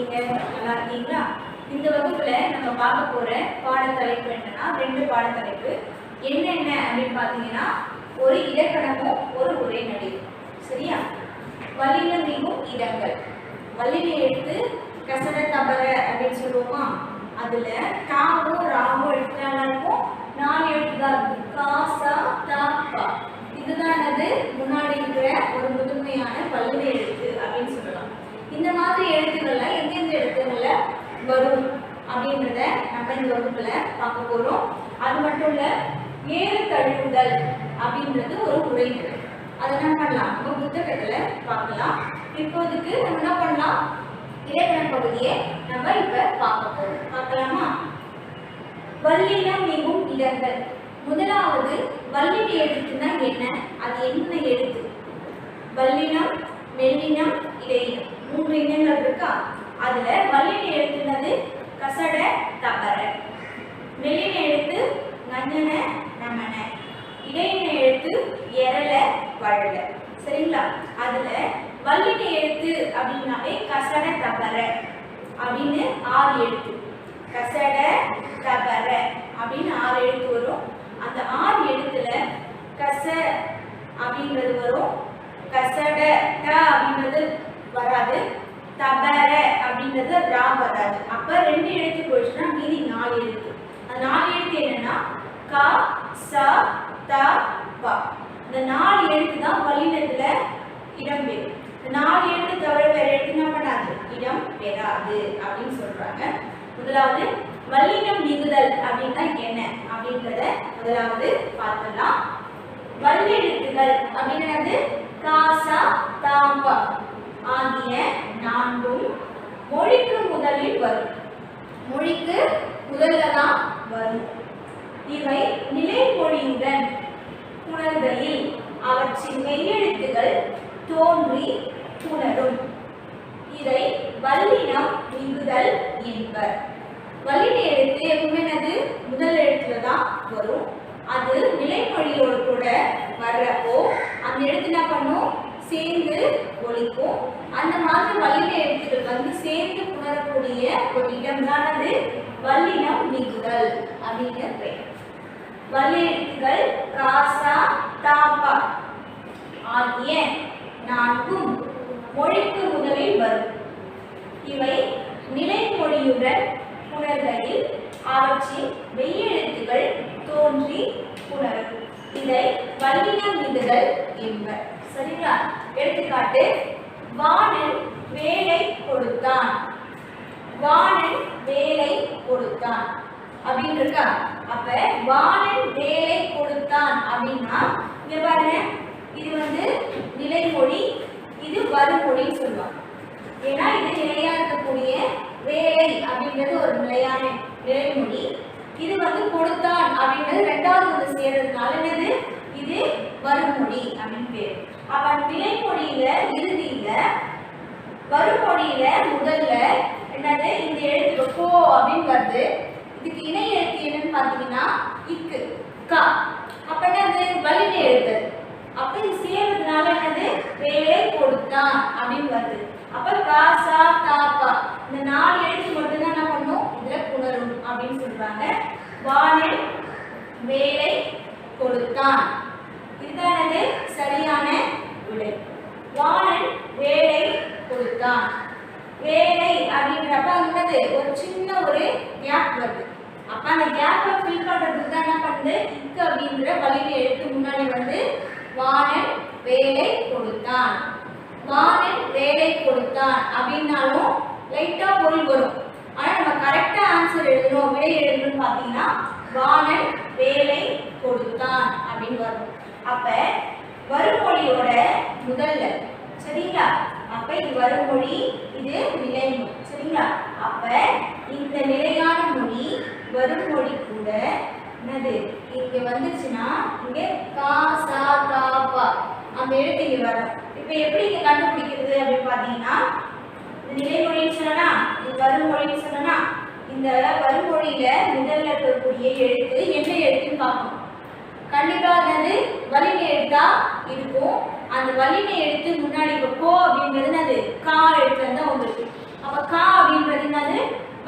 இருக்கீங்க? நல்லா இருக்கீங்களா? இந்த வகுப்புல நம்ம பார்க்க போற பாடத்தலைப்பு என்னன்னா ரெண்டு பாடத்தலைப்பு. என்னென்ன அப்படின்னு பார்த்தீங்கன்னா ஒரு இலக்கணமும் ஒரு உரைநடையும். சரியா? வல்லினம் மிகும் இடங்கள். வல்லினை எடுத்து கசட தபர அப்படின்னு சொல்லுவோமா? அதுல தாவும் ராவும் எடுத்துலாம் இருக்கும். 4 எழுத்து தான் இருக்கு. கா சா தா பா. இதுதான் என்னது முன்னாடி இருக்கிற ஒரு முதன்மையான வல்லினை எழுத்து அப்படின்னு சொல்லலாம். இந்த மாதிரி எழுத்துக்கள்லாம் எந்தெந்த எழுத்துக்கள்ல வரும் அப்படின்றத நம்ம இந்த வகுப்புல பார்க்க போறோம். அது மட்டும் இல்ல ஏறு தழுவுதல் அப்படின்றது ஒரு உரைநடை. அதை என்ன பண்ணலாம் நம்ம புத்தகத்துல பார்க்கலாம். இப்போதுக்கு நம்ம என்ன பண்ணலாம் இலக்கண பகுதியை நம்ம இப்ப பார்க்க போறோம். பார்க்கலாமா? வல்லினம் மிகும் இடங்கள். முதலாவது வல்லின எழுத்துனா என்ன? அது என்ன எழுத்து? வல்லினம், மெல்லினம், இடையினம் 3 இனங்கள் இருக்கா? அதுல வல்லின எழுத்துனது கசட தபர, மெல்லின எழுத்து நஞ்சன நமன, இடையின எழுத்து எரல வழல. சரிங்களா? அதுல வல்லின எழுத்து அப்படின்னாலே கசட தபர அப்படின்னு 6 எழுத்து. கசட தபர அப்படின்னு 6 எழுத்து வரும். அந்த 6 எழுத்துல கச அப்படின்றது வரும், கசட த அப்படின்றது வராது, தபர அப்படின்றது ரா வராது. அப்ப 2 எழுத்து போயிடுச்சுன்னா மீதி 4 எழுத்து. அந்த 4 எழுத்து என்னன்னா க ச த ப. இந்த 4 எழுத்து தான் வல்லினத்துல இடம் பெறும். இந்த 4 எழுத்து தவிர வேற எழுத்து என்ன பண்ணாது, இடம் பெறாது அப்படின்னு சொல்றாங்க. முதலாவது வல்லினம் மிகுதல் அப்படின்னா என்ன அப்படின்றத முதலாவது பார்க்கலாம். வல்லெழுத்துகள் அப்படின்றது காசா தாம்பா ஆகிய 4ம் மொழிக்கு முதலில் வரும். மொழிக்கு முதல்ல தான் வரும். இவை நிலைமொழியுடன் புணர்கையில் அவற்றின் மெய்யெழுத்துகள் தோன்றி புணரும். இதை வல்லினம் மிகுதல் என்பர். வல்லின எழுத்து எப்பவுமே என்னது முதல் எழுத்துல தான் வரும். அது நிலைமொழியோடு கூட வர்றப்போ அந்த எழுத்து என்ன பண்ணும், சேர்ந்து ஒலிக்கும். அந்த மாதிரி வல்லின எழுத்துக்கள் வந்து சேர்ந்து புணரக்கூடிய ஒரு இடம் தான் அது வல்லினம் மிகுதல் அப்படிங்கிற பெயர். வல்லின எழுத்துக்கள் காசா தாபா ஆகிய 4ம் மொழிக்கு முதலில் வரும். இவை நிலைமொழியுடன் புணர்கையில் அவற்றின் மெய்யெழுத்துகள் தோன்றி புணரும். இதை வல்லினம் மிகுதல் என்பர். சரிங்களா? எடுத்துக்காட்டு, வாணன் வேலை கொடுத்தான். வாணன் வேலை கொடுத்தான் அப்படின்னு இருக்கா? அப்ப வாணன் வேலை கொடுத்தான் அப்படின்னா இங்க பாருங்க, இது வந்து நிலைமொழி, இது வருமொழின்னு சொல்லுவாங்க. ஏன்னா இது நிலையா இருக்கக்கூடிய வேலை அப்படின்றது ஒரு நிலையான நிலைமொழி. இது வந்து கொடுத்தான் அப்படின்றது 2வது வந்து சேர்றதுனால என்னது இது வருமொழி அப்படின்னு பேரு. அப்ப நிலைமொழியில இறுதியில வருமொழியில முதல்ல என்னது இந்த எழுத்து கோ அப்படின்னு வருது. இதுக்கு இணை எழுத்து என்னன்னு பாத்தீங்கன்னா இக்கு கா. அப்ப என்னது வல்லின எழுத்து. அப்ப இது சேர்றதுனால என்னது வேலை கொடுத்தான் அப்படின்னு வருது. அப்ப கா சா தா பா இந்த 4 எழுத்து மட்டும் தான் என்ன பண்ணும் இதுல புணரும் அப்படின்னு சொல்றாங்க. வாணன் வேலை கொடுத்தான். இதுதானது சரியான விடை. வாணன் வேலை கொடுத்தான். வேலை அப்படின்றப்ப என்னது ஒரு சின்ன ஒரு கேப் வருது. அப்ப அந்த கேப்பை ஃபில் பண்றதுக்கு தான் என்ன பண்ணுது இக்கு அப்படின்ற வல்லின எழுத்து முன்னாடி வந்து வாணன் வேலை கொடுத்தான். வாணன் வேலை கொடுத்தான் அப்படின்னாலும் லைட்டா பொருள் வரும். ஆனா நம்ம கரெக்டா ஆன்சர் எழுதணும், விடை எழுதணும்னு பாத்தீங்கன்னா வாணன் வேலை கொடுத்தான் அப்படின்னு வரும். அப்ப வருமொழியோட முதல்ல. சரிங்களா? அப்ப இது வருமொழி, இது நிலைமொழி. சரிங்களா? அப்ப இந்த நிலையான மொழி வருமொழி கூட என்னது இங்க வந்துச்சுன்னா இங்க கா சா தா பா அந்த எழுத்து இங்க வரும். இப்ப எப்படி இங்க கண்டுபிடிக்கிறது அப்படின்னு பாத்தீங்கன்னா நிலைமொழின்னு சொன்னா இது வருமொழின்னு சொன்னா இந்த வருமொழியில முதல்ல இருக்கக்கூடிய எழுத்து என்ன எழுத்துன்னு பார்க்கணும். கண்டிப்பா என்னது வல்லின எழுத்தா இருக்கும். அந்த வல்லின எழுத்து முன்னாடி கோ அப்படின்றது என்னது கா எழுத்துல தான் வந்துருக்கு. அப்ப கா அப்படின்னு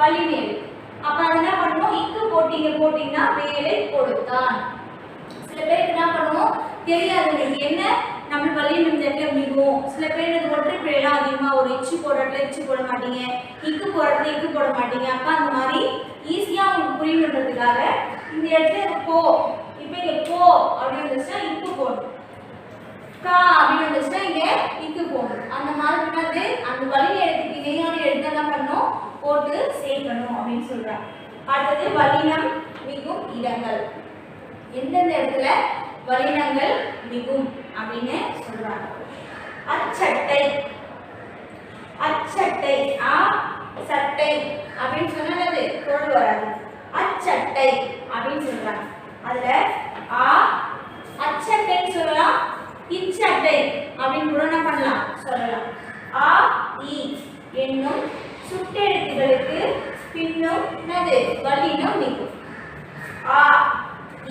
வல்லின எழுத்து. அப்ப என்ன பண்ணுவோம், இக்கு போட்டீங்கன்னா வேலை கொடுத்தான். சில பேருக்கு என்ன பண்ணுவோம் தெரியாது என்ன நம்ம வல்லினம் இந்த இடத்துல மிகும். சில பேர் இது ஒற்றைப்பிழை எல்லாம் அதிகமா ஒரு இச்சு போடுற இடத்துல இச்சு போட மாட்டீங்க, இக்கு போடுற இடத்துல இக்கு போட மாட்டீங்க. அப்ப அந்த மாதிரி ஈஸியா உங்களுக்கு புரியணுன்றதுக்காக இந்த இடத்துல போ, இப்ப இங்க போ அப்படின்னு வந்துச்சுன்னா இக்கு போடணும், கா அப்படின்னு வந்துச்சுன்னா இங்க இக்கு போடணும். அந்த மாதிரி என்னது அந்த வல்லின எழுத்துக்கு இணையான எழுத்து என்ன பண்ணணும் போட்டு சேர்க்கணும் அப்படின்னு சொல்றாங்க. அடுத்தது வல்லினம் மிகும் இடங்கள். எந்தெந்த இடத்துல வல்லினங்கள் மிகும் அப்படின்னு சொல்றாங்க. அச்சட்டை, அச்சட்டை ஆ சட்டை அப்படின்னு சொன்னது பொருள் வராது. அச்சட்டை அப்படின்னு சொல்றாங்க. அதுல ஆ அச்சட்டைன்னு சொல்லலாம், இச்சட்டை அப்படின்னு கூட என்ன பண்ணலாம் சொல்லலாம். ஆ இ என்னும் சுட்டெழுத்துகளுக்கு பின்னும் என்னது வல்லினம் மிகும். ஆ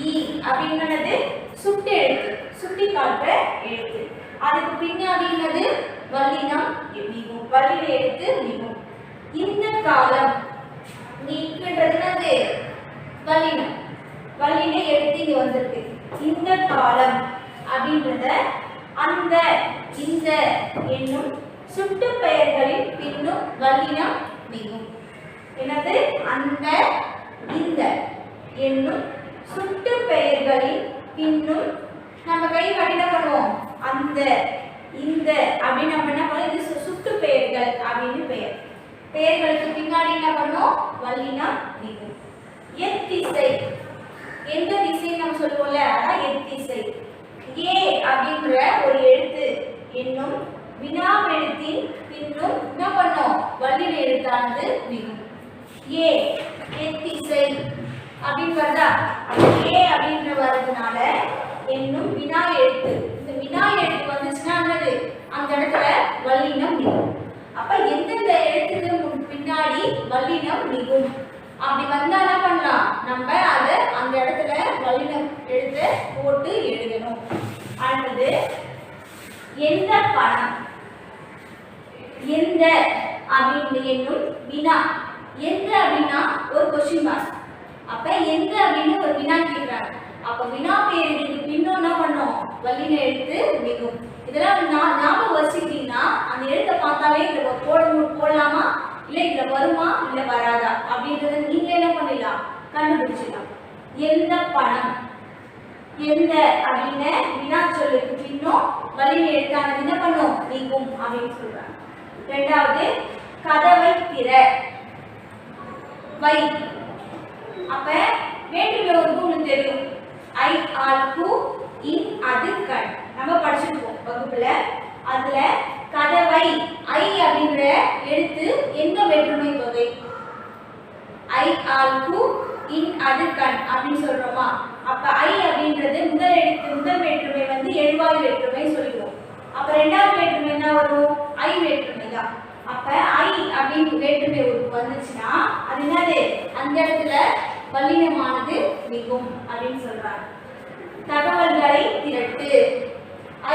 இ அப்படின்றது சுட்டு எழுத்து, சுட்டி காட்டுற எழுத்து. அதுக்கு பின்னாடி என்னது வல்லினம் மிகும், வல்லின எழுத்து மிகும். இந்த காலம் நீக்குன்றது என்னது வல்லினம், வல்லின எழுத்து இங்க வந்திருக்கு. இந்த காலம் அப்படின்றத அந்த இந்த என்னும் சுட்டு பெயர்களின் பின்னும் வல்லினம் மிகும். என்னது அந்த இந்த என்னும் சுட்டு பெயர்களின் பின்னும் நம்ம கை கடின பண்ணுவோம் அந்த இந்த அப்படின்னு நம்ம என்ன பண்ணுவோம், இது சுட்டு பெயர்கள் அப்படின்னு பெயர். பெயர்களுக்கு பின்னாடி என்ன பண்ணுவோம் வல்லினம் மிகும். எத்திசை, எந்த திசைன்னு நம்ம சொல்லுவோம்ல அதான் எத்திசை. ஏ அப்படின்ற ஒரு எழுத்து என்னும் வினாவெழுத்தின் பின்னும் என்ன பண்ணோம் வல்லின எழுத்தானது மிகும். ஏ எத்திசை அப்படின்னு வருதா, ஏ அப்படின்னு வர்றதுனால என்னும் வினா எழுத்து, இந்த வினா எழுத்து வந்துச்சுன்னா என்னது அந்த இடத்துல வல்லினம் மிகும். அப்ப எந்தெந்த எழுத்துக்கு பின்னாடி வல்லினம் மிகும் அப்படி வந்தா என்ன பண்ணலாம், நம்ம அதை அந்த இடத்துல வல்லினம் எழுத்து போட்டு எழுதணும். அடுத்தது எந்த பணம், எந்த அப்படின்னு என்னும் வினா. எந்த அப்படின்னா ஒரு கொஸ்டின் மார்க். அப்ப எந்த அப்படின்னு ஒரு வினா கேட்கிறாங்க. அப்ப வினா பெயருக்கு பின்னும் என்ன பண்ணோம் வல்லின எழுத்து மிகும். இதெல்லாம் ஞாபகம் வச்சுக்கிட்டீங்கன்னா அந்த எழுத்தை பார்த்தாலே இதுல போடலாமா இல்ல இதுல வருமா இல்ல வராதா அப்படின்றத நீங்க என்ன பண்ணிடலாம் கண்டுபிடிச்சிடலாம். எந்த பணம், எந்த அப்படின்னு வினா சொல்லுக்கு பின்னும் வல்லின எழுத்தானது என்ன பண்ணும் மிகும் அப்படின்னு சொல்றாங்க. இரண்டாவது கதவை திற, வை. அப்ப வேற்றுமை உறுப்பு உங்களுக்கு தெரியும், ஐ ஆல் கு இன் அது கண் நம்ம படிச்சிருக்கோம் வகுப்புல. அதுல கதவை ஐ அப்படின்ற எழுத்து எந்த வேற்றுமை தொகை, ஐ ஆல் கு இன் அது கண் அப்படின்னு சொல்றோமா. அப்ப ஐ அப்படின்றது முதல் எழுத்து, முதல் வேற்றுமை வந்து எழுவாய் வேற்றுமை சொல்லுவோம். அப்ப இரண்டாவது வேற்றுமை என்ன வரும் ஐ வேற்றுமை தான். அப்ப ஐ அப்படின்னு வேற்றுமை உறுப்பு வந்துச்சுன்னா அது என்னது அந்த இடத்துல வல்லினமானது மிகும் அப்படின்னு சொல்றாங்க. தகவல்களை திரட்டு,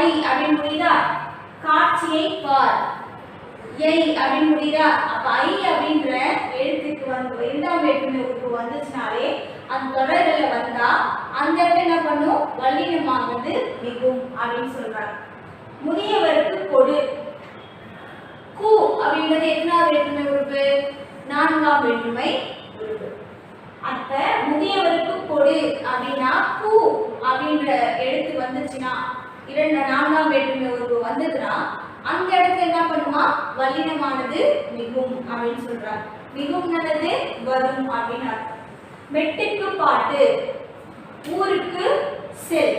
ஐ அப்படின்னு முடியுதா, காட்சியை பார், ஐ அப்படின்னு முடியுதா. அப்ப ஐ அப்படின்ற எழுத்துக்கு வந்து இரண்டாம் வேற்றுமை உறுப்பு வந்துச்சுனாலே அந்த தொடர்கள்ல வந்தா அந்த இடத்துல என்ன பண்ணும் வல்லினமானது மிகும் அப்படின்னு சொல்றாங்க. முதியவருக்கு கொடு, கு அப்படின்றது எத்தனாவது வேற்றுமை உறுப்பு, நான்காம் வேற்றுமை உறுப்பு. அப்ப முதியவருக்கு கொடு அப்படின்னா கு அப்படின்ற எழுத்து வந்துச்சுன்னா நான்காம் வேற்றுமை உறுப்பு வந்ததுன்னா அந்த இடத்துல என்ன பண்ணுமா வல்லினமானது மிகும் அப்படின்னு சொல்றாங்க. மிகும் நல்லது வரும் அப்படின்னு அர்த்தம். மெட்டுக்கு பாட்டு, ஊருக்கு செல்.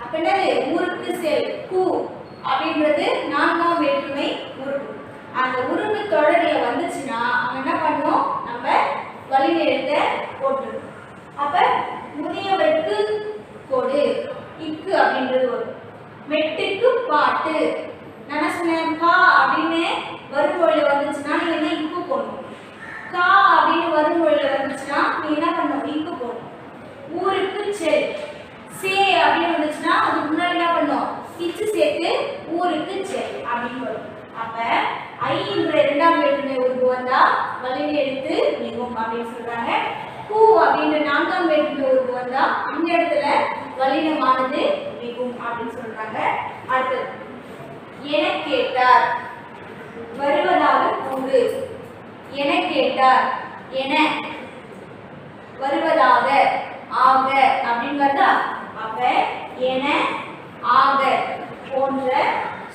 அப்ப என்னது ஊருக்கு செல், கு அப்படின்றது நான்காம் வேற்றுமை உறுப்பு. அந்த உருவு தொடர்ல வந்துச்சுன்னா அவங்க என்ன பண்ணோம் நம்ம வல்லின எழுத்தை போட்டுருக்கோம். அப்ப முதியவருக்கு கொடு, இக்கு அப்படின்றது வரும். மெட்டுக்கு பாட்டு, நான் சொன்னேன் கா அப்படின்னு வரும்பொழில வந்துச்சுன்னா நீங்க என்ன இக்கு போடணும். கா அப்படின்னு வரும்பொழில வந்துச்சுன்னா நீங்க என்ன பண்ணணும் இக்கு போடணும். ஊருக்கு செல், சே அப்படின்னு வந்துச்சுன்னா அதுக்கு முன்னாடி என்ன பண்ணணும் இச்சு சேர்த்து ஊருக்கு செல் அப்படின்னு வரும். அப்ப ஐ என்ற இரண்டாம் வேற்றுமை உறுப்பு வந்தா வல்லின எழுத்து மிகும் அப்படின்னு சொல்றாங்க. பூ அப்படின்ற நான்காம் வேற்றுமை உருவு வந்தா இந்த இடத்துல வல்லினமானது மிகும் அப்படின்னு சொல்றாங்க. அடுத்து என கேட்டார் வருவதாக கூறு. என கேட்டார் என வருவதாக ஆக அப்படின்னு வருதா? அப்ப என ஆக போன்ற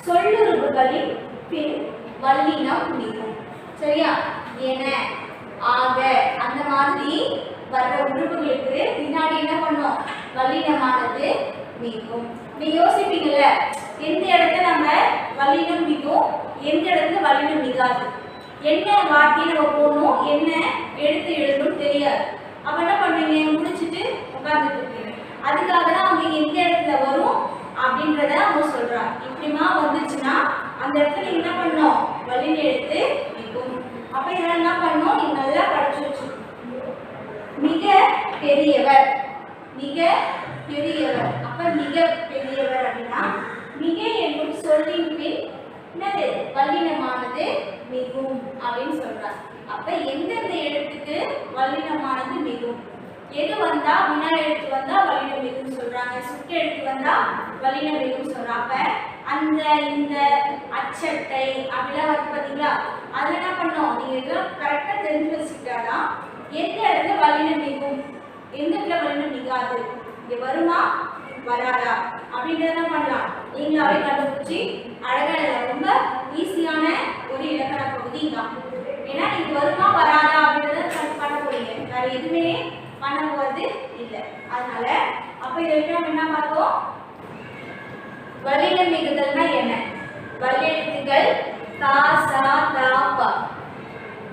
சொல்லுறுப்புகளின் பின் வல்லினம் மிகும். சரியா? என ஆக அந்த மாதிரி வர்ற உறுப்புகளுக்கு பின்னாடி என்ன பண்ணும்? வல்லினமானது மிகும். நீ யோசிப்பீங்கல்ல, எந்த இடத்துல நம்ம வல்லினம் மிகும், எந்த இடத்துல வல்லினம் மிகாது, என்ன வார்த்தையை நம்ம போடணும், என்ன எடுத்து எழுதணும் தெரியாது. அப்ப என்ன பண்ணுவீங்க? முடிச்சுட்டு உட்கார்ந்துட்டு இருப்பீங்க. அதுக்காக தான் அவங்க எந்த இடத்துல வரும் அப்படின்றத அவங்க சொல்றாங்க. இப்படிமா வந்துச்சுன்னா அந்த இடத்துல என்ன பண்ணணும்? வல்லின எழுத்து மிகும். அப்ப இதெல்லாம் என்ன பண்ணணும்? நீங்க நல்லா படிச்சு வச்சு. மிக பெரியவர், மிக பெரியவர். அப்ப மிக பெரியவர் அப்படின்னா மிக என்னும் சொல்லின் பின் என்னது? வல்லினமானது மிகும் அப்படின்னு சொல்றாங்க. அப்ப எந்தெந்த எழுத்துக்கு வல்லினமானது மிகும்? எது வந்தா வினா எழுத்து வந்தா வல்லினம் மிகும் சொல்றாங்க, சுட்டு எழுத்து வந்தா வல்லினம் மிகும் சொல்றாங்க. அந்த இந்த அச்சட்டை அப்படிலாம் வந்து பாத்தீங்களா, அதுல என்ன பண்ணோம்? நீங்க இதெல்லாம் கரெக்டா தெரிஞ்சு வச்சுக்கிட்டாதான் எந்த இடத்துல வல்லினம் மிகும், எந்த இடத்துல வல்லினம் மிகாது, இங்க வருமா வராதா அப்படின்றத பண்ணலாம். நீங்களாவே கண்டுபிடிச்சி அழகா ரொம்ப ஈஸியான ஒரு இலக்கண பகுதி தான். ஏன்னா நீங்க வருமா வராதா அப்படின்றத பண்ண போறீங்க, வேற எதுவுமே பண்ண போறது இல்லை. அதனால அப்ப இதை நம்ம என்ன பார்த்தோம்? வல்லினம் மிகுதல்னா என்ன? வல்லெழுத்துக்கள் தா சா தா பா.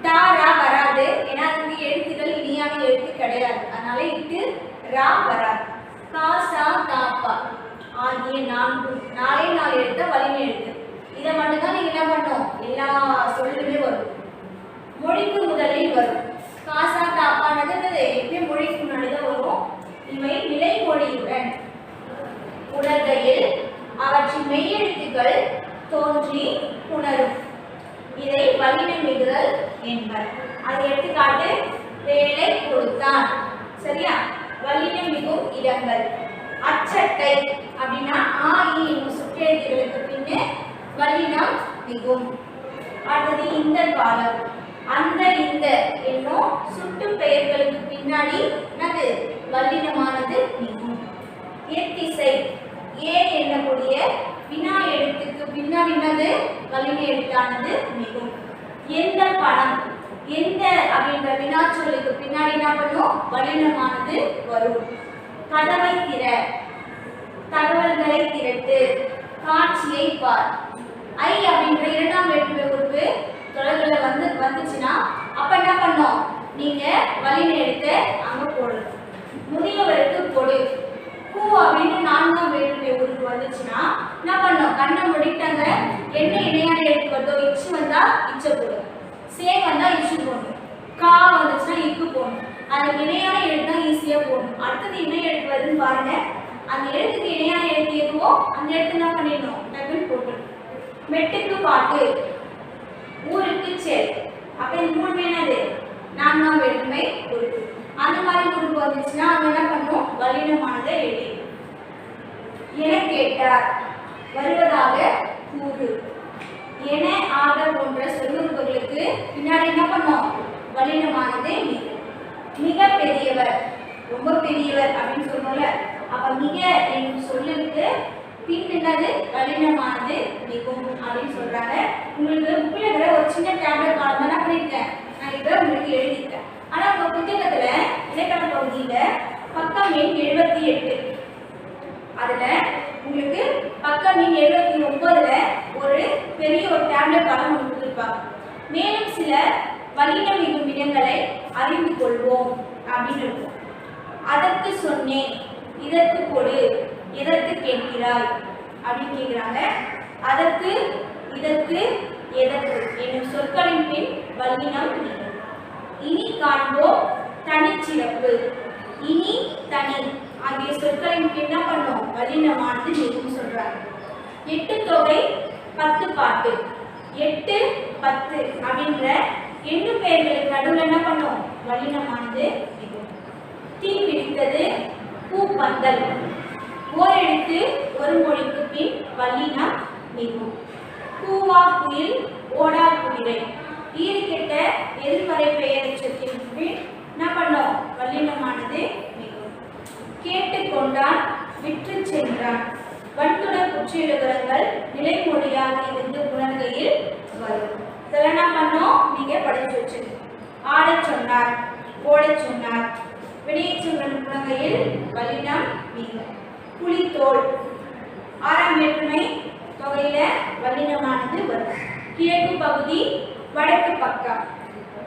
தா ரா வராது, ஏன்னா அதுக்கு எழுத்துக்கள் இனியான எழுத்து கிடையாது, அதனால இட்டு ரா வராது. கா சா தா பா ஆகிய நாலே நாலு எழுத்த வல்லின எழுத்து. இதை மட்டும்தான் நீங்க என்ன பண்ணணும்? எல்லா சொல்லுமே வரும். மொழிக்கு முதலில் வரும். காசா தாப்பானது எப்பயும் மொழிக்கு முன்னாடி தான் வரும். இவை நிலைமொழியுடன் உணர்கையில் அவற்றின் மெய்யெழுத்துக்கள் தோன்றி உணரும். இதை வல்லினம் மிகுதல் என்பர். அது எடுத்துக்காட்டு வேலை கொடுத்தான். சரியா? வல்லினம் மிகும் இடங்கள். அச்சட்டை அப்படின்னா ஆ இ என்னும் சுற்றெழுத்துகளுக்கு பின்னே வல்லினம் மிகும். அடுத்தது இந்த காலம். அந்த இந்த என்னும் சுட்டு பெயர்களுக்கு பின்னாடி என்னது? வல்லினமானது மிகும். எத்திசை ஏ என்னக்கூடிய வினா எழுத்துக்கு பின்னாடி என்னது? வல்லின எழுத்தானது மிகும். எந்த பணம், எந்த அப்படின்ற வினாச்சொல்லுக்கு பின்னாடி என்ன பண்ணும்? வல்லினமானது வரும். கதவை திற, தகவல்களை திரட்டு, காட்சியை பார். ஐ அப்படின்ற இரண்டாம் வேற்றுமை உறுப்பு தொடர்களை வந்துச்சுன்னா அப்ப என்ன பண்ணோம்? நீங்க வல்லின எழுத்து அங்க போடணும். முதியவருக்கு கொடு. பூ அப்படின்னு நான்காம் வேற்றுமை உறுப்பு வந்துச்சுன்னா என்ன பண்ணோம்? கண்ணை முடிட்டாங்க. என்ன இணையான எழுத்து வருதோ, இச்சு வந்தா இச்ச போடும், சே வந்தா இச்சு போடணும், கா வந்துச்சுன்னா இக்கு போடணும். அதுக்கு இணையான எழுத்து தான் ஈஸியா போடணும். அடுத்தது இணை எழுத்து வருதுன்னு பாருங்க. அந்த எழுத்துக்கு இணையான எழுத்து எதுவோ அந்த எழுத்து என்ன பண்ணிடணும்? டக்குன்னு போட்டுடும். மெட்டுக்கு பாட்டு, ஊருக்கு செல். அப்ப இந்த மூணுமே என்னது? நான்காம் வேற்றுமை உறுப்பு. அந்த மாதிரி உறுப்பு வந்துச்சுன்னா அவங்க என்ன பண்ணும்? வல்லினமானதை எழுதி. என கேட்டார் வருவதாக கூறு. என ஆக போன்ற சொல்லுறுப்புகளுக்கு பின்னாடி என்ன பண்ணும்? வல்லினமானதை மிகும். மிக பெரியவர், ரொம்ப பெரியவர் அப்படின்னு சொல்றோம்ல, அப்ப மிக என்னும் சொல்லுக்கு பின் என்னது? வல்லினமானது மிகும் அப்படின்னு சொல்றாங்க. உங்களுக்கு புக்ல இருக்கிற ஒரு சின்ன டேப்லெட் காலம் என்ன பண்ணிருக்கேன் நான் இப்ப உங்களுக்கு எழுதியிருக்கேன். ஆனா உங்க புத்தகத்துல இலக்கண பகுதியில பக்கம் எண் 78 அதுல உங்களுக்கு பக்கம் எண் 79ல ஒரு பெரிய ஒரு டேப்லெட் காலம் உங்களுக்கு கொடுத்துருப்பாங்க. மேலும் சில வல்லினம் மிகும் இடங்களை அறிந்து கொள்வோம் அப்படின்னு இருக்கும். அதற்கு சொன்னேன், இதற்கு கொடு, எதற்கு கேட்கிறாய் அப்படின்னு கேட்கிறாங்க. அதற்கு, இதற்கு, எதற்கு என்னும் சொற்களின் பின் வல்லினம் மிகும். இனி காண்போம் தனிச்சிறப்பு. இனி, தனி ஆகிய சொற்களின் பின் என்ன பண்ணோம்? வல்லினமானது மிகும் சொல்றாங்க. 8 தொகை 10 பாட்டு. 8 10 அப்படின்ற எண்ணு பெயர்களுக்கு நடுவில் என்ன பண்ணும் வல்லினமானது மிகும். தீ பிடித்தது, பூ பந்தல், ஓரெழுத்து ஒரு மொழிக்கு பின் வல்லினம் மிகும். பூவா குயில், ஓடா குதிரை, ஈடு கெட்ட எதிர்மறை பெயரச்சத்தின் பின் என்ன பண்ணோம் வல்லினமானது மிகும். கேட்டு கொண்டான், விற்று சென்றான், வன்துடன் குற்றியலுகரங்கள் நிலைமொழியாக இருந்து உணர்கையில் வரும். இதெல்லாம் என்ன பண்ணோம் நீங்க படிச்சு வச்சு. ஆடை சொன்னார், ஓடை சொன்னார், வினையச்சொல் உணர்கையில் வல்லினம் மிகும். புலித்தோல், ஆறாம் வேற்றுமை தொகையில வல்லினமானது வரும். கிழக்கு பகுதி, வடக்கு பக்கம்,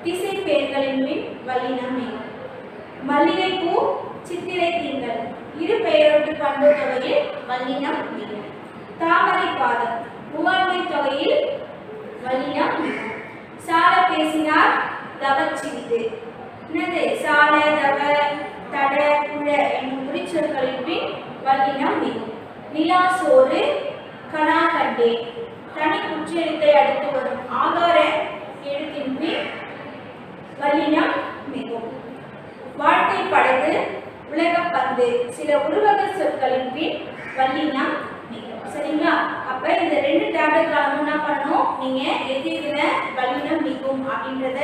திசை பெயர்களின் பின் வல்லினம் மிகும். மல்லிகைப்பூ, சித்திரை திங்கள், இரு பெயரொட்டு பண்பு தொகையில் வல்லினம் மிகும். தாமரை பாதம், உவமை தொகையில் வல்லினம் மிகும். சால பேசினார், தவச்சிறிது, என்னது சால, தவ, தட, குழ என்னும் குறிச்சொற்களின் பின் வல்லினம் மிகும். நிலா சோறு, கனா கண்டேன், தனி குற்றெழுத்தை அடுத்து வரும் ஆதார எழுத்தின் பின் வல்லினம் மிகும். வாழ்க்கை படகு, உலக பந்து, சில உருவக சொற்களின் பின் வல்லினம் மிகும். சரிங்களா? அப்ப இந்த ரெண்டு டேப்லெட் காலமும் என்ன பண்ணணும் நீங்க எதிர்ல வல்லினம் மிகும் அப்படின்றத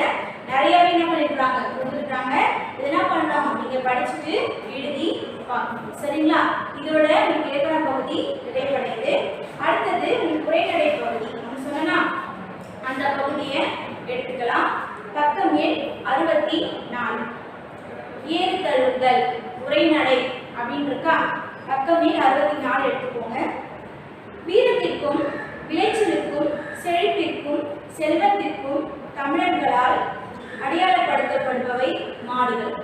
நிறையவே என்ன பண்ணிருக்காங்க கொடுத்துருக்காங்க. இது என்ன பண்ணலாம் நீங்க படிச்சுட்டு எழுதி பார்க்கணும். சரிங்களா? இதோட உங்களுக்கு இலக்கண பகுதி நிறைவடையுது. அடுத்தது உங்களுக்கு உரைநடை பகுதி சொன்னா அந்த பகுதியை எடுத்துக்கலாம். பக்கம் எண் 64. ஏறு தழுவுதல் உரைநடை அப்படின்னு இருக்கா? பக்கம் எண் 64 எடுத்துக்கோங்க. வீரத்திற்கும் விளைச்சலுக்கும் செழிப்பிற்கும் செல்வத்திற்கும் தமிழர்களால் அடையாளப்படுத்தப்படுபவை மாடுகள்.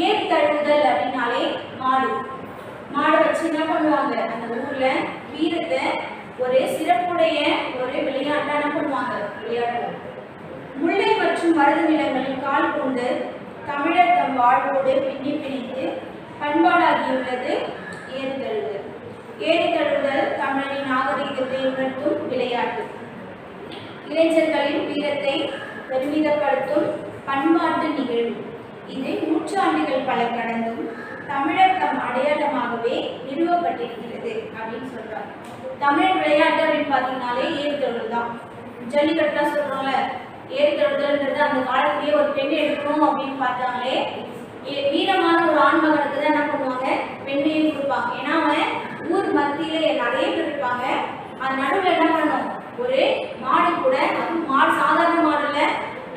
ஏறு தழுவுதல் அப்படின்னாலே மாடு. மாடை வச்சு என்ன பண்ணுவாங்க அந்த ஊர்ல வீரத்தை ஒரு சிறப்புடைய ஒரு விளையாட்டா என்ன பண்ணுவாங்க விளையாடுவாங்க. முல்லை மற்றும் மருது நிலங்களில் கால் கொண்டு தமிழர் தம் வாழ்வோடு பின்னி பிணைத்து பண்பாடாகியுள்ளது ஏறு தழுவுதல். ஏறு தழுவுதல் தமிழரின் நாகரிகத்தை உணர்த்தும் விளையாட்டு. இளைஞர்களின் வீரத்தை பெருமிதப்படுத்தும் பண்பாட்டு நிகழ்வு. இது நூற்றாண்டுகள் பல கடந்தும் தமிழர் தம் அடையாளமாகவே நிறுவப்பட்டிருக்கிறது அப்படின்னு சொல்றாங்க. தமிழர் விளையாட்டு அப்படின்னு பார்த்தீங்கன்னாலே ஏறு தழுவுதல் தான். ஜல்லிக்கட்டுலாம் சொல்றோம்ல, ஏறு தழுவுதல்ன்றது அந்த காலத்திலேயே ஒரு பெண் எடுக்கணும் அப்படின்னு பார்த்தாங்களே வீரமான ஒரு ஆண் மகனுக்கு தான் என்ன பண்ணுவாங்க பெண்ணையும் கொடுப்பாங்க. ஏன்னா அவன் ஊர் மத்தியில நிறைய பேர் இருப்பாங்க. அது நடுவில் என்ன பண்ணணும் ஒரு மாடு கூட, அதுவும் மாடு சாதாரண மாடுல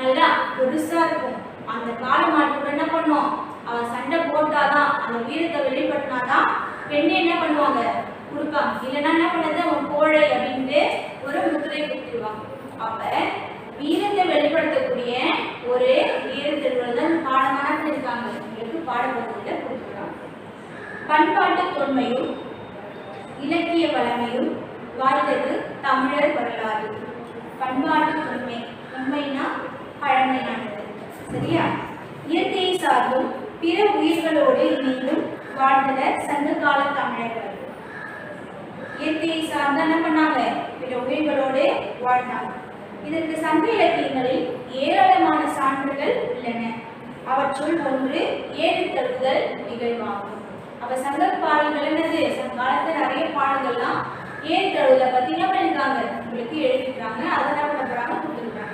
நல்லா பெருசா இருக்கும். அந்த கால மாடு கூட என்ன பண்ணும் அவன் சண்டை போட்டாதான் அந்த வீரத்தை வெளிப்படுத்தினாதான் பெண்ணை என்ன பண்ணுவாங்க கொடுப்பாங்க. இல்லைன்னா என்ன பண்ணது அவன் கோழை அப்படின்ட்டு ஒரு முத்திரை கொடுத்துருவாங்க. அப்ப வீரத்தை வெளிப்படுத்தக்கூடிய ஒரு வீர திருவிழா பாடமான இருக்காங்க உங்களுக்கு பாடப்பகுதியில கொடுத்துருக்காங்க. பண்பாட்டு தொன்மையும் இலக்கிய வளமையும் வாழ்ந்தது தமிழர் வரலாறு. பண்பாட்டு தொன்மை, உண்மைனா பழமையானது. சரியா? இயற்கையை சார்ந்தும் பிற உயிர்களோடு இணைந்தும் வாழ்ந்தனர் சங்க கால தமிழர்கள். இயற்கையை சார்ந்த என்ன பண்ணாங்க பிற உயிர்களோடு வாழ்ந்தாங்க. இதற்கு சங்க இலக்கியங்களில் ஏராளமான சான்றுகள் உள்ளன. அவற்றுள் ஒன்று ஏறு தழுவுதல் நிகழ்வாகும். அப்ப சங்க பாடல்கள் என்னது சங்க காலத்துல நிறைய பாடல்கள்லாம் ஏறு தழுவுதலை பத்தி என்ன பண்ணிருக்காங்க உங்களுக்கு எழுதிருக்காங்க. அதை என்ன பண்ண போறாங்க கொடுத்துருக்காங்க.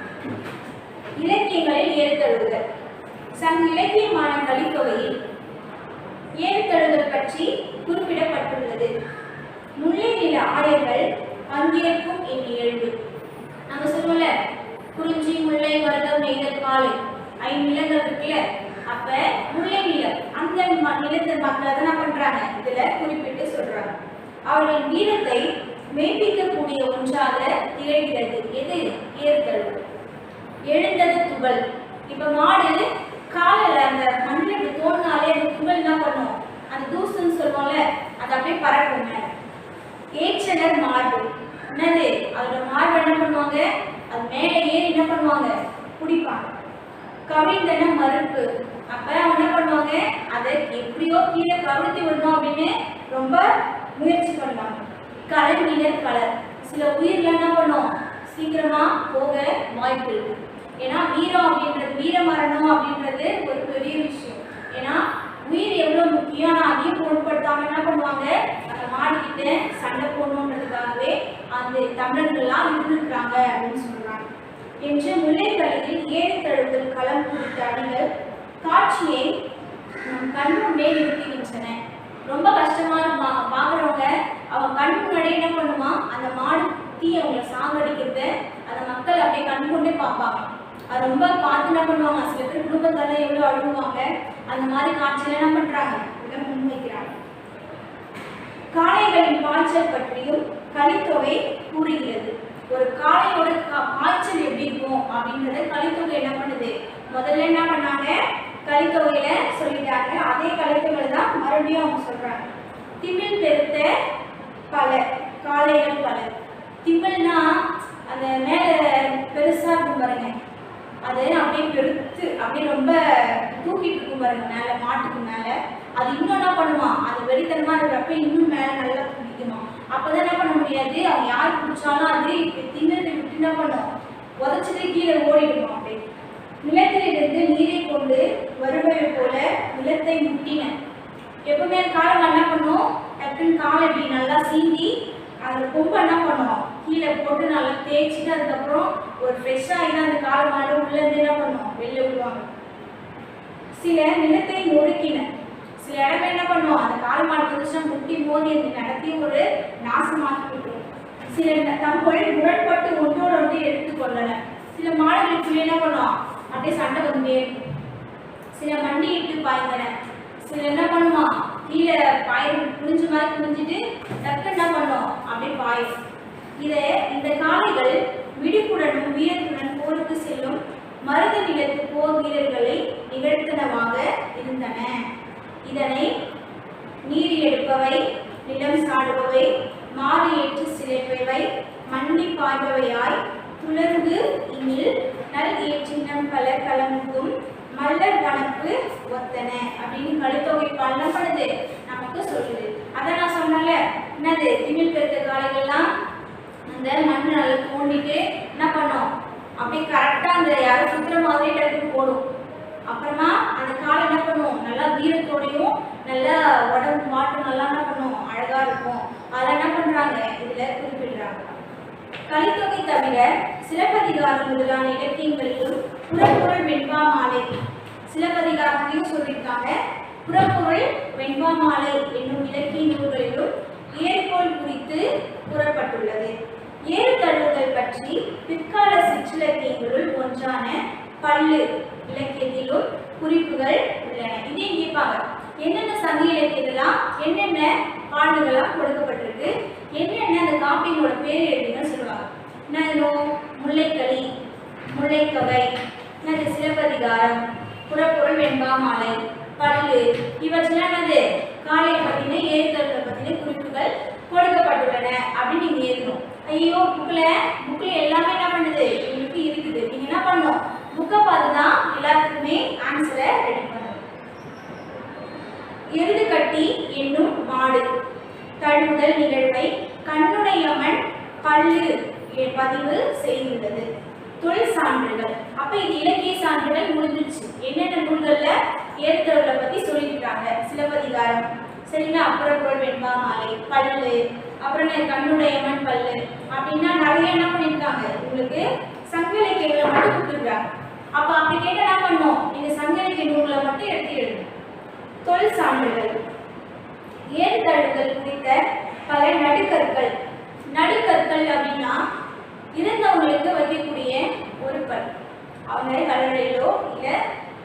இலக்கியங்களில் ஏறு தழுவுதல். சங்க இலக்கியமான கலித்தொகையில் ஏறு தழுவுதல் பற்றி குறிப்பிடப்பட்டுள்ளது. முல்லை நில ஆயர்கள் பங்கேற்கும் இந்நிகழ்வு. நம்ம சொல்லுவோம்ல குறிஞ்சி முல்லை மருதம் நெய்தல் பாலை 5 நிலங்கள் இருக்குல்ல. அப்ப முல்லை நிலம் அந்த நிலத்து மக்களை தான் என்ன பண்றாங்க இதுல குறிப்பிட்டு சொல்றாங்க. அவர்களின் வீரத்தை மெய்ப்பிக்கக்கூடிய ஒன்றாக திகழ்கிறது. எது? ஏறு தழுவுதல். எழுந்தது துகள். இப்ப மாடு காலில் அந்த மண்ணில் தோணினாலே அந்த துகள் என்ன பண்ணும் அந்த தூசுன்னு சொல்லுவோம்ல அது அப்படியே பறக்கும். ஏற்றனர் மார்பு. என்னது அதோட மார்பு என்ன பண்ணுவாங்க அது மேலே ஏறி என்ன பண்ணுவாங்க குடிப்பாங்க. கவிழ்ந்தன மறுப்பு. அப்ப என்ன பண்ணுவாங்க அதை எப்படியோ கீழே கவிழ்த்தி விடணும் அப்படின்னு ரொம்ப முயற்சி பண்ணுவாங்க. கலைஞர் கலர். சில உயிரில் என்ன பண்ணும் சீக்கிரமா போக வாய்ப்பு இருக்கு. ஏன்னா வீரம் அப்படின்றது, வீர மரணம் அப்படின்றது ஒரு பெரிய விஷயம். ஏன்னா உயிர் எவ்வளவு முக்கியம், ஆனால் அதையும் பொருட்படுத்தாம என்ன பண்ணுவாங்க, அந்த மாடிக்கிட்ட சண்டை போடணுன்றதுக்காகவே அந்த தமிழர்கள்லாம் இருந்திருக்கிறாங்க அப்படின்னு சொல்றாங்க. என்று முல்லைக்கலையில் ஏறு தழுவுதல் களம் குறித்த அடிகள் காட்சியை நம் கண் முன்னே நிறுத்துகின்றன. ரொம்ப கஷ்டமா இருப்பாங்க பாக்குறவங்க, அவங்க கண் முன்னாடி என்ன பண்ணுமா, அந்த மாடு தீ அவங்களை சாகடிக்கிறத அந்த மக்கள் அப்படியே கண் கொண்டே பார்ப்பாங்க. அது ரொம்ப பார்த்து என்ன பண்ணுவாங்க, சில பேர் குடும்பத்தால எவ்வளவு அழுவாங்க. அந்த மாதிரி காட்சியில என்ன பண்றாங்க, இதை முன்வைக்கிறாங்க. காளைகளின் பாய்ச்சல் பற்றியும் கலித்தொகை கூறுகிறது. ஒரு காளையோட பாய்ச்சல் எப்படி இருக்கும் அப்படின்றத கலித்தொகை என்ன பண்ணுது, முதல்ல என்ன பண்ணாங்க, கலித்தொகையில சொல்லிட்டாங்க. அதே கலித்தொகை தான் மறுபடியும் அவங்க சொல்றாங்க. திமிழ் பெருத்த பல காளைகள் பல. திமிழ்னா அந்த மேல பெருசா இருக்கும் பாருங்க, அது அப்படியே பெருத்து அப்படியே ரொம்ப தூக்கிட்டு இருக்கும் பாருங்க மேல, மாட்டுக்கு மேல. அது இன்னும் என்ன பண்ணுமா, அது வெறித்தனமா இருக்கிறப்ப இன்னும் மேல நல்லா பிடிக்குமா. அப்பதான் என்ன பண்ண முடியாது, அவங்க யார் பிடிச்சாலும் அது தின்னத்தை விட்டு என்ன பண்ணும், உதச்சிட்டு கீழே ஓடிடுமா. அப்படி நிலத்திலிருந்து நீரை கொண்டு வருவதை போல நிலத்தை முட்டின. எப்பவுமே காலம் என்ன பண்ணும், டக்குன்னு காலை இப்படி நல்லா சீந்தி அந்த கொம்பை என்ன பண்ணும் கீழே போட்டு நல்லா தேய்ச்சிட்டு அதுக்கப்புறம் ஒரு ஃப்ரெஷ்ஷாக ஆகி அந்த காலை மாடு உள்ளேருந்து என்ன பண்ணும் வெளில விடுவாங்க. சில நிலத்தை நொறுக்கின. சில இடமே என்ன பண்ணும், அந்த காலை மாடு வந்துச்சுன்னா முட்டி மோதி அந்த நடத்தி ஒரு நாசமாக்கி விட்டுரும். சில தங்கள் முரண்பட்டு ஒன்றோடு ஒன்று எடுத்துக்கொள்ளன. சில மாடுகளுக்குள்ளே என்ன பண்ணும், அப்படியே சண்டை வந்துட்டே இருக்கும். சில மண்டியிட்டு பாய்ந்தன. சில என்ன பண்ணுமா, கீழே பாயிரம் புரிஞ்ச மாதிரி புரிஞ்சுட்டு டக்கு என்ன பண்ணும், அப்படியே பாயும். இந்த காளைகள் விடுப்புடனும் வீரத்துடன் போருக்கு செல்லும் மருத நிலத்து போர் வீரர்களை நிகழ்த்தனவாக இருந்தன. இதனை நீர் எடுப்பவை, நிலம் சாடுபவை, மாறு ஏற்று சிலைப்பவை, மண்டி பாய்பவையாய் துளர்ந்து இனில் நல் ஏற்றினம் பல கலமுக்கும் மல்லர் கணக்கு ஒத்தன அப்படின்னு கலித்தொகை பாடலாம் பண்ணுது நமக்கு சொல்லுது. அதை நான் சொன்னல, என்னது திமிழ் பெருத்த காளைகள்லாம் அந்த மண் நல்லா தோண்டிட்டு என்ன பண்ணோம், அப்படியே கரெக்டா அந்த யாரும் சுத்துற மாதிரி டக்குன்னு போடும். அப்புறமா அந்த காலை என்ன பண்ணுவோம், நல்லா வீரத்தோடையும் நல்லா உடம்பு மாட்டு நல்லா என்ன பண்ணுவோம், அழகா இருக்கும். அதை என்ன பண்றாங்க இதுல குறிப்பிடுறாங்க. கலித்தொகை தவிர சிலப்பதிகாரம் முதலான இலக்கியங்களிலும் புறப்பொருள் வெண்பா மாலை, சிலப்பதிகாரத்தையும் சொல்லியிருக்காங்க. புறப்பொருள் வெண்பா மாலை என்னும் இலக்கிய நூல்களிலும் ஏறுகோள் குறித்து கூறப்பட்டுள்ளது. ஏறு தழுவுதல் பற்றி பிற்கால சிற்றிலக்கியங்களுள் ஒன்றான பல்லு இலக்கியத்திலும் குறிப்புகள் உள்ளன. இதே கேட்பாங்க, என்னென்ன சங்க இலக்கியத்தெல்லாம் என்னென்ன பாடல்களாக கொடுக்கப்பட்டிருக்கு, என்னென்ன அந்த காப்பியங்களோட பேர் எழுதுன்னு சொல்லுவாங்க. என்னது முல்லைக்களி, முல்லைத்தொகை, என்னது சிலப்பதிகாரம், புறப்பொருள் வெண்பா மாலை, பல்லு, இவற்றெல்லாம் என்னது காளையை பற்றின ஏறுதழுவலை பற்றின குறிப்புகள் கொடுக்கப்பட்டுள்ளன அப்படின்னு நீங்க எழுதணும். ஐயோ புக்கில் எல்லாமே என்ன பண்ணுது உங்களுக்கு இருக்குது. நீங்க என்ன பண்ணணும், புக்கை பார்த்து தான் எல்லாத்துக்குமே ஆன்சரை ரெடி பண்ணணும். எருது கட்டி என்னும் மாடு தழுவுதல் நிகழ்வை கண்ணுடையமன் பல்லு பதிவு செய்துள்ளது. தொழில் சான்றுகள், அப்ப இது இலக்கிய சான்றுகள் முடிஞ்சிருச்சு. என்னென்ன நூல்கள்ல ஏறுதழுவலை பத்தி சொல்லியிருக்காங்க, சிலப்பதிகாரம் சரிங்களா, புறப்பொருள் வெண்பா மாலை, பல்லு, அப்புறம் கண்ணுடையமன் பல்லு அப்படின்னா நிறைய என்ன பண்ணியிருக்காங்க உங்களுக்கு சங்க இலக்கியங்களை மட்டும் கொடுத்துருக்காங்க. அப்ப அப்படி கேட்ட என்ன பண்ணோம், நீங்க சங்க இலக்கிய நூல்களை மட்டும் எடுத்து எழுதணும். தொழில் சான்றுகள், ஏறுதழுவுதல் குறித்த பல நடுக்கற்கள். நடுக்கற்கள் அப்படின்னா இருந்தவங்களுக்கு வைக்கக்கூடிய ஒரு கல். அவங்க கல்லறையிலோ இல்லை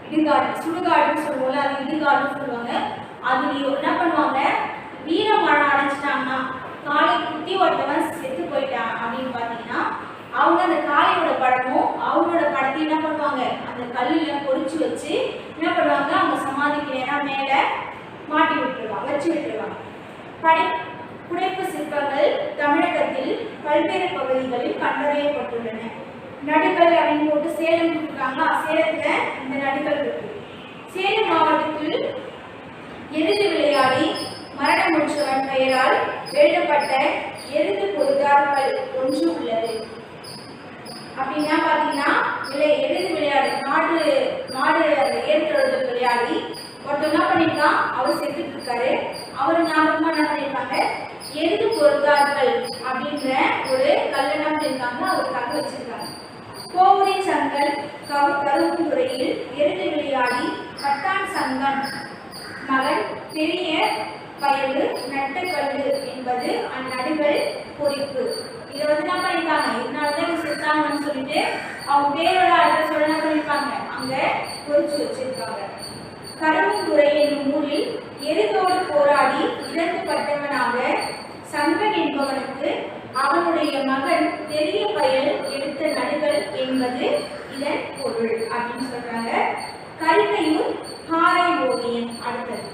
இடுகாடு, சுடுகாடுன்னு சொல்லுவோம்ல, அது இடுகாடுன்னு சொல்லுவாங்க. அதுலேயோ என்ன பண்ணுவாங்க, வீரமரணம் அடைஞ்சிட்டாங்கன்னா, காளை குத்தி ஒருத்தவன் செத்து போயிட்டான் அப்படின்னு பார்த்தீங்கன்னா, அவங்க அந்த காளையோட படமும் அவங்களோட படத்தையும் என்ன பண்ணுவாங்க, அந்த கல்லில் பொறிச்சு வச்சு என்ன பண்ணுவாங்க, அவங்க சமாதிக்கு நேரம் மேலே மாட்டி விட்டுருவாங்க, வச்சு விட்டுருவாங்க. புடைப்பு சிற்பங்கள் தமிழகத்தில் பல்வேறு பகுதிகளில் கண்டறியப்பட்டுள்ளன. நடுக்கல் அப்படின்னு போட்டு சேலம் கொடுத்துருக்காங்களா, சேலத்துல இந்த நடுக்கல் இருக்கு. சேலம் மாவட்டத்தில் எருது விளையாடி மரணமுற்றவன் பெயரால் எழுதப்பட்ட எருது பொருதார்கள் ஒன்று உள்ளது. அப்படின்னா பாத்தீங்கன்னா எருது மாடு மாடு ஏற்கிறது விளையாடி ஒருத்தர் என்ன பண்ணிருக்கான், அவர் செத்துட்டு இருக்காரு. அவர் ஞாபகமா என்ன பண்ணிருக்காங்க, எருது பொறுத்தார்கள் அப்படின்ற ஒரு கல்லணை இருக்காங்க, அவருக்காக வச்சிருக்காங்க. கோவூரி சங்கன் கரும்புத்துறையில் எருது விளையாடி கட்டான் சங்கன் மகன் பெரிய பயலு நட்ட கல்லு என்பது அந்நடுகள் பொறிப்பு. இதை வந்து என்ன பண்ணிருக்காங்க, இதனாலதான் செத்தாங்கன்னு சொல்லிட்டு அவங்க பேரோட அட்ரஸ் என்ன பண்ணிருப்பாங்க, அங்க பொறிச்சு வச்சிருக்காங்க. கரும்புத்துறை என்னும் ஊரில் எருதோடு போராடி இறந்துபட்டவனாக சங்கன் என்பவனுக்கு அவனுடைய மகன் பெரிய பயல் எடுத்த நடுகள் என்பது இதன் பொருள் அப்படின்னு சொல்றாங்க. கரிகையூர் பாறை ஓவியம். அடுத்தது,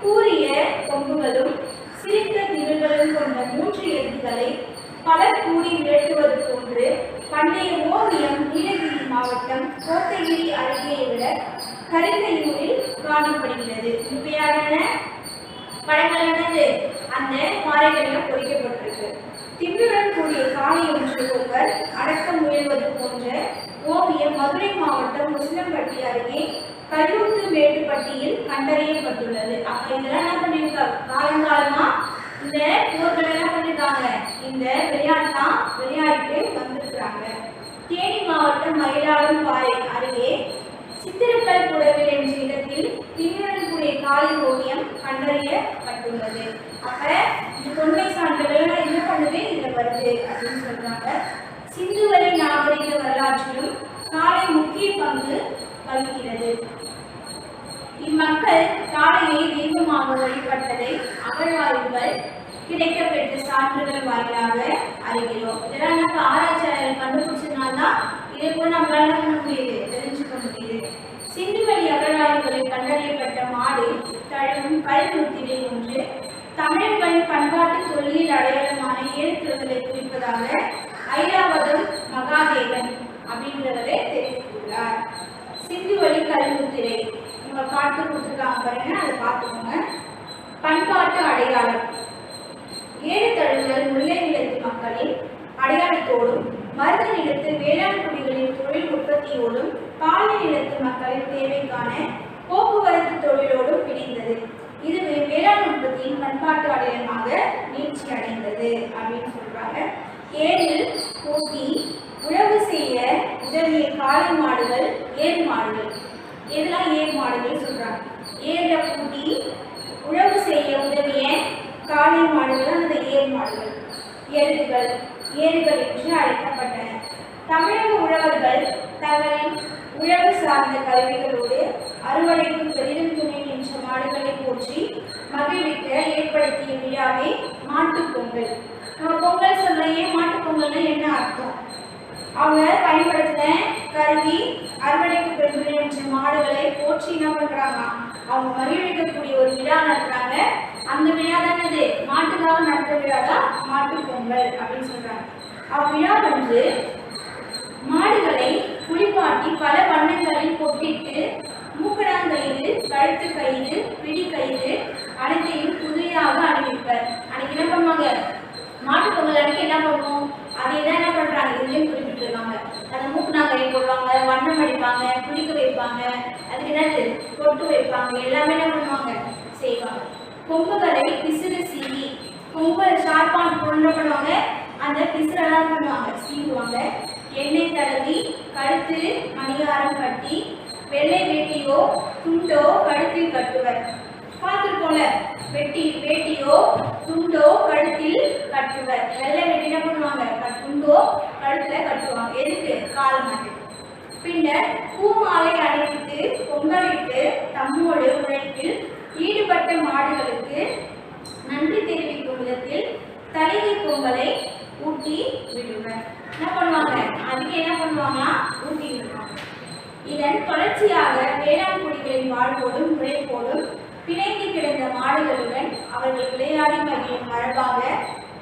கூரிய கொம்புகளும் சிரித்த திமிர்களும் கொண்ட 3 எருதுகளை பலர் கூடி விரட்டுவது போன்று பண்டைய ஓவியம் நீலகிரி மாவட்டம் கோத்தகிரி அருகே உள்ள கரிகையூரில் காணப்படுகிறது. இப்படியான படங்கள் என்னது, அந்த பாறைகளில் பொறிக்கப்பட்டிருக்கு. திமிருடன் கூடிய காளை ஒன்று ஒருவர் அடக்க முயல்வது போன்ற ஓவியம் மதுரை மாவட்டம் முஸ்லம்பட்டி அருகே கல்லூத்து மேட்டுப்பட்டியில் கண்டறியப்பட்டுள்ளது. அப்ப இதெல்லாம் என்ன பண்ணிருக்காங்க, காலங்காலமா இந்த போர்கள் என்ன பண்ணிருக்காங்க, இந்த விளையாட்டுலாம் விளையாடிட்டு வந்திருக்கிறாங்க. தேனி மாவட்டம் மயிலாடும் பாறை அருகே சித்திரக்கல் புடவில் என்ற இடத்தில் திமிருடன் கூடிய காளை ஓவியம் கண்டறியப்பட்டுள்ளது. அப்ப இந்த தொன்மை சான்றுகள் என்ன பண்ணுது, இதுல வருது அப்படின்னு சொல்றாங்க. சிந்துவெளி நாகரிக வரலாற்றிலும் காளை முக்கிய பங்கு வகிக்கிறது. இம்மக்கள் காளையை தெய்வமாக வழிபட்டதை அகழ்வாய்வுகள் கிடைக்கப்பெற்ற சான்றுகள் வாயிலாக அறிகிறோம். இதெல்லாம் நம்ம ஆராய்ச்சியாளர்கள் கண்டுபிடிச்சதுனால்தான் இதை கூட நம்மளால பண்ண முடியுது, தெரிஞ்சுக்க முடியுது. சிந்துவெளி அகழ்வாய்வுகளில் கண்டறியப்பட்ட மாடு தழுவும் கல் முத்திரை ஒன்று தமிழர்களின் பண்பாட்டு தொல்லியல் அடையாளமான ஏழுத்துறைகளை குறிப்பதாக ஐராவதம் மகாதேவன் அப்படின்றவரை தெரிவித்துள்ளார். சிந்துவெளி கல்முத்திரை நம்ம பார்த்து கொடுத்துருக்காங்க பாருங்க, அதை பார்த்துக்கோங்க. பண்பாட்டு அடையாளம். ஏழு தழுவுதல் முல்லை நிலத்து மக்களின் அடையாளத்தோடும் மருத நிலத்து வேளாண் குடிகளின் தொழில் உற்பத்தியோடும் பாலை நிலத்து மக்களின் தேவைக்கான போக்குவரத்து தொழிலோடும் பிணைந்தது. இதுவே வேளாண் உற்பத்தியின் பண்பாட்டு அடையாளமாக நீட்சி அடைந்தது அப்படின்னு சொல்றாங்க. ஏரில் பூட்டி உழவு செய்ய உதவிய காளை மாடுகள் ஏர் மாடுகள். எதெல்லாம் ஏர் மாடுகள் சொல்றாங்க, ஏர்ல பூட்டி உழவு செய்ய உதவிய காளை மாடுகள் அந்த ஏர் மாடுகள். எருதுகள் ஏறுகள் என்று அழைக்கப்பட்டன. தமிழக உழவர்கள் தங்களின் உழவு சார்ந்த கருவிகளோடு அறுவடைக்கு பெரிதும் துணை நின்ற மாடுகளை போற்றி மகிழ்விக்க ஏற்படுத்திய விழாவே மாட்டுப் பொங்கல். நம்ம பொங்கல் சொல்லையே மாட்டுப் பொங்கல்னா என்ன அர்த்தம், அவங்க பயன்படுத்தின கருவி அறுவடைக்கு பெருமை என்ற மாடுகளை போற்றி என்ன பண்றாங்க, அவங்க மகிழ்விக்கக்கூடிய ஒரு விழா நடத்துறாங்க. அந்த விழா தானது மாட்டுக்காக நடத்த விழா தான் மாட்டுப் பொங்கல் அப்படின்னு சொல்றாங்க. அவ்விழா வந்து மாடுகளை குளிப்பாட்டி பல வண்ணங்களில் பொட்டிட்டு மூக்கடாங்கயிறு, கழுத்து கயிறு, பிடி கயிறு அனைத்தையும் புதிதாக அணிவிப்பர். அன்னைக்கு என்ன பண்ணுவாங்க, மாட்டுப் பொங்கல் அன்னைக்கு என்ன பண்ணுவோம், அதே தான் என்ன பண்றாங்க இதுலயும் குறிப்பிட்டிருக்காங்க. அந்த மூக்குனாங்கயிறு போடுவாங்க, வண்ணம் அடிப்பாங்க, குளிக்க வைப்பாங்க, அதுக்கு என்னது பொட்டு வைப்பாங்க, எல்லாமே என்ன பண்ணுவாங்க செய்வாங்க. கொம்புகளை பிசுறு சீவி, கொம்பு ஷார்ப்பான பொண்ணு பண்ணுவாங்க, அந்த பிசுறெல்லாம் பண்ணுவாங்க சீவுவாங்க. எண்ணெய் தடவி கழுத்து மணிகாரம் கட்டி வெள்ளை வேட்டியோ துண்டோ கழுத்தில் கட்டுவர். பார்த்துருப்போல, வேட்டியோ துண்டோ கழுத்தில் கட்டுவர். வெள்ளை வேட்டி என்ன பண்ணுவாங்க, துண்டோ கழுத்துல கட்டுவாங்க. எதுக்கு, கால் மாட்டு. பின்னர் பூமாலை அணிவித்து பொங்கலிட்டு தம்மோடு உழைப்பில் ஈடுபட்ட மாடுகளுக்கு நன்றி தெரிவிக்கும் விதத்தில் தலைவி பொங்கலை ஊட்டி விடுவர். என்ன பண்ணுவாங்க, அதுக்கு என்ன பண்ணுவாங்கன்னா ஊட்டி விடுவாங்க. இதன் தொடர்ச்சியாக வேளாண் குடிகளின் வாழ்வோடும் உழைப்போடும் பிணைந்து கிடந்த மாடுகளுடன் அவர்கள் விளையாடி மகிழும் மரபாக